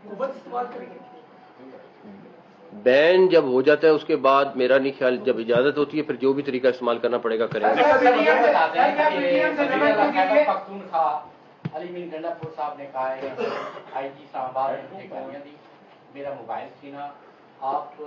قوت استعمال کریں گے؟ بین جب ہو جاتا ہے اس کے بعد میرا نہیں خیال، جب اجازت ہوتی ہے پھر جو بھی طریقہ استعمال کرنا پڑے گا کریں گے. علی مین گنڈا پور صاحب نے کہا ہے کہ آئی جی اسلام آباد نے مجھے گالیاں دی، میرا موبائل چھینا. آپ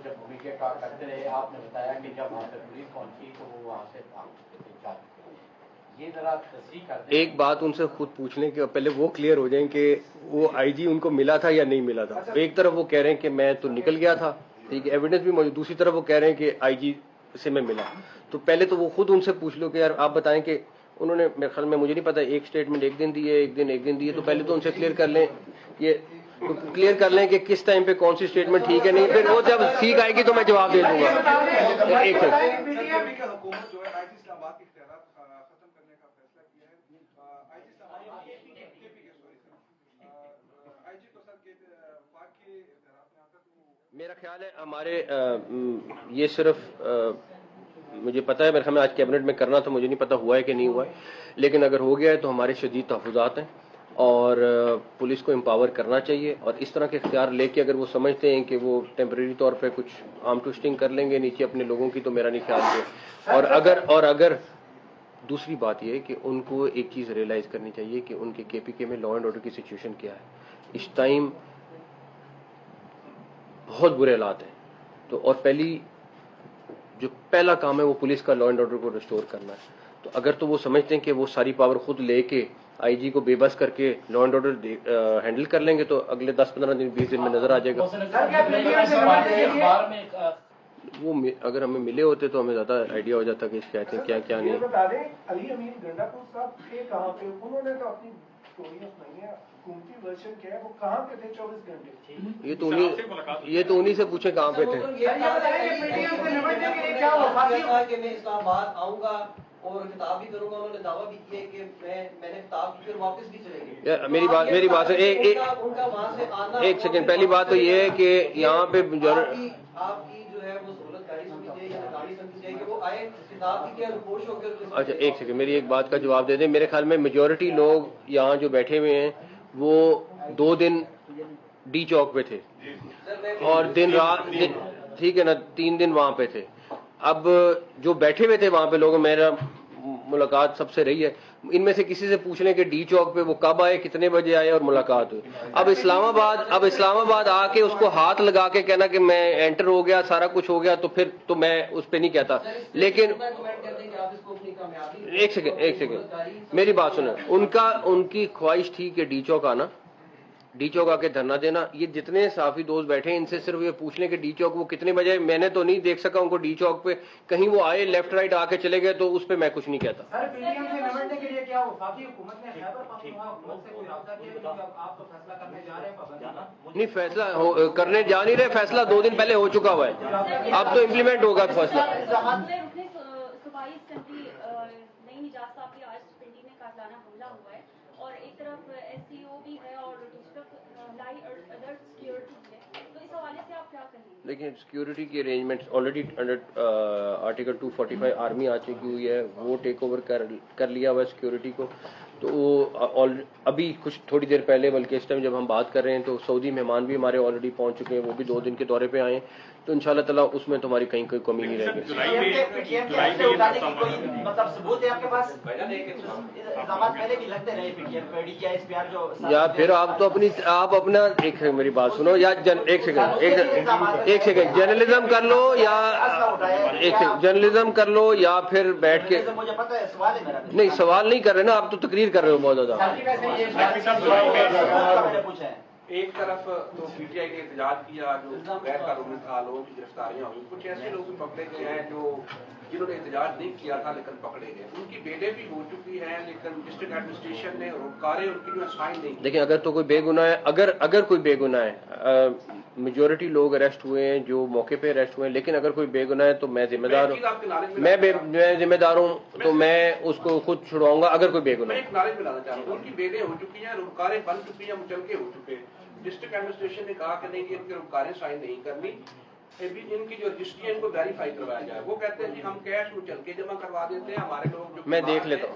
جب میڈیا کا کرتے رہے آپ نے بتایا کہ جب وہاں پہ پولیس پہنچی تو وہ وہاں سے یہ ذرا تصحیح کر دیں. ایک بات ان سے خود پوچھ لیں کہ پہلے وہ کلیئر ہو جائیں کہ وہ آئی جی ان کو ملا تھا یا نہیں ملا تھا. ایک طرف وہ کہہ رہے ہیں کہ میں تو نکل گیا تھا، ٹھیک ہے، ایویڈنس بھی موجود، دوسری طرف وہ کہہ رہے ہیں کہ آئی جی سے میں ملا. تو پہلے تو وہ خود ان سے پوچھ لو کہ یار آپ بتائیں کہ انہوں نے، میرے خیال میں مجھے نہیں پتا، ایک اسٹیٹمنٹ ایک دن دی ہے، ایک دن دی ہے. تو پہلے تو ان سے کلیئر کر لیں، یہ کلیئر کر لیں کہ کس ٹائم پہ کون سی اسٹیٹمنٹ ٹھیک ہے نہیں. پھر وہ جب ٹھیک آئے گی تو میں جواب دے دوں گا. ایک حکومت جو ہے آئی جی اسلام آباد کے اختیارات ختم کرنے کا فیصلہ کیا ہے. آئی جی اسلام آباد آئی جی کو سر کے وفاق کے اختیارات میں آتا تو میرا خیال ہے ہمارے یہ صرف مجھے پتا ہے، میرے خیال میں آج کیبنٹ میں کرنا تھا، مجھے نہیں پتا ہوا ہے کہ نہیں ہوا ہے، لیکن اگر ہو گیا ہے تو ہمارے شدید تحفظات ہیں اور پولیس کو امپاور کرنا چاہیے. اور اس طرح کے اختیار لے کے اگر وہ سمجھتے ہیں کہ وہ ٹیمپریری طور پہ کچھ آرم ٹوسٹنگ کر لیں گے نیچے اپنے لوگوں کی، تو میرا نہیں خیال ہے. اور اگر دوسری بات یہ ہے کہ ان کو ایک چیز ریئلائز کرنی چاہیے کہ ان کے کے پی کے میں لا اینڈ آرڈر کی سچویشن کیا ہے اس ٹائم. بہت برے حالات ہیں. تو اور جو پہلا کام ہے وہ پولیس کا لا اینڈ آرڈر کو ریسٹور کرنا ہے. تو اگر تو وہ سمجھتے ہیں کہ وہ ساری پاور خود لے کے آئی جی کو بے بس کر کے لا اینڈ آرڈر ہینڈل کر لیں گے تو اگلے 10-15 دن 20 دن میں نظر آ جائے گا. وہ اگر ہمیں ملے ہوتے تو ہمیں زیادہ آئیڈیا ہو جاتا کہ شکایتیں کیا کیا نہیں. بتا دیں علی امین گنڈا پور صاحب تھے کہاں پہ؟ انہوں نے تو اپنی اسٹوریاں سنائی ہیں، حکومتی ورژن کیا ہے، وہ کہاں پہ تھے 24 گھنٹے؟ یہ تو انہی سے پوچھیں کہاں پہ تھے. کہ میں اسلام آباد آؤں گا اور کتاب بھی کروں گا. انہوں نے دعویٰ بھی کیا کہ میں نے کتاب کی پھر واپس بھی چلے گئے. میری بات ہے ایک سیکنڈ. پہلی بات تو یہ ہے کہ یہاں پہ آپ کی جو ہے وہ سہولت گاڑی سمجھی جائے یا گاڑی سمجھی جائے کہ وہ آئے کتاب کی کیا رپورٹ ہو کے. اچھا ایک سیکنڈ، میری ایک بات کا جواب دے دیں. میرے خیال میں میجورٹی لوگ یہاں جو بیٹھے ہوئے ہیں وہ 2 دن ڈی چوک پہ تھے اور دن رات، ٹھیک ہے نا، 3 دن وہاں پہ تھے. اب جو بیٹھے ہوئے تھے وہاں پہ لوگ، میرا ملاقات سب سے رہی ہے، ان میں سے کسی سے پوچھ لیں کہ ڈی چوک پہ وہ کب آئے، کتنے بجے آئے اور ملاقات ہوئی. اب اسلام آباد آ کے اس کو ہاتھ لگا کے کہنا کہ میں انٹر ہو گیا، سارا کچھ ہو گیا، تو پھر تو میں اس پہ نہیں کہتا. لیکن ایک سیکنڈ میری بات سنیں. ان کی خواہش تھی کہ ڈی چوک آنا، ڈی چوک آ کے دھرنا دینا. یہ جتنے صحافی دوست بیٹھے ہیں ان سے صرف یہ پوچھ لیں کہ ڈی چوک وہ کتنے بجے. میں نے تو نہیں دیکھ سکا ان کو ڈی چوک پہ، کہیں وہ آئے لیفٹ رائٹ آ کے چلے گئے تو اس پہ میں کچھ نہیں کہتا. نہیں فیصلہ کرنے جا نہیں رہے، فیصلہ 2 دن پہلے ہو چکا ہوا ہے، اب تو امپلیمنٹ ہوگا فیصلہ. اور ایک طرف ایس سی او بھی ہے اور دوسری طرف لائی ادر سیکیورٹی ہے، تو اس حوالے سے آپ کیا کہیں گے؟ لیکن سیکیورٹی کی arrangements already under article 245 army آ چکی ہوئی ہے، وہ ٹیک اوور کر لیا ہوا ہے سیکیورٹی کو. تو وہ ابھی کچھ تھوڑی دیر پہلے، بلکہ اس ٹائم جب ہم بات کر رہے ہیں تو سعودی مہمان بھی ہمارے آلریڈی پہنچ چکے ہیں، وہ بھی 2 دن کے دورے پہ آئے ہیں. تو انشاءاللہ تعالیٰ اس میں تمہاری کہیں کوئی کمی نہیں رہے گی. یا پھر آپ تو اپنا ایک میری بات سنو، یا ایک سیکنڈ جرنلزم کر لو، یا جرنلزم کر لو، یا پھر بیٹھ کے نہیں سوال نہیں کر رہے نا آپ، تو تقریر کر رہے ہو بہت زیادہ. ایک طرف تو پی ٹی آئی نے احتجاج کیا جو غیر قانونی تھا، لوگوں کی گرفتاریاں ہوئی، کچھ ایسے لوگ بھی پکڑے گئے ہیں جنہوں نے احتجاج نہیں کیا تھا لیکن پکڑے گئے. ان کی بیلیں بھی ہو چکی ہیں لیکن ڈسٹرکٹ ایڈمنسٹریشن نے روکارے ان کی جو اسائن نہیں. لیکن اگر تو کوئی بے گناہ ہے، اگر کوئی بے گناہ ہے، میجورٹی لوگ اریسٹ ہوئے ہیں جو موقع پہ اریسٹ ہوئے ہیں، لیکن اگر کوئی بے گناہ ہے تو میں ذمہ دار ہوں، میں ذمہ دار ہوں، تو میں اس کو خود چھڑواؤں گا اگر کوئی بے گناہ ہے. میں ایک نالج ملانا چاہ رہا ہوں، ان کی بیلیں ہو چکی ہیں، روکارے بن چکی ہیں، مچلکے ہو چکے ہیں. ڈسٹرکٹ ایڈمنسٹریشن نے کہا کہ نہیں ان کی روکاریں سائن نہیں کرنی، ان کی جو رجسٹری ہے ان کو ویریفائی کروایا جائے. وہ کہتے ہیں جی ہم کیش میں چل کے جمع کروا دیتے ہیں، ہمارے لوگ جو میں دیکھ لیتا ہوں.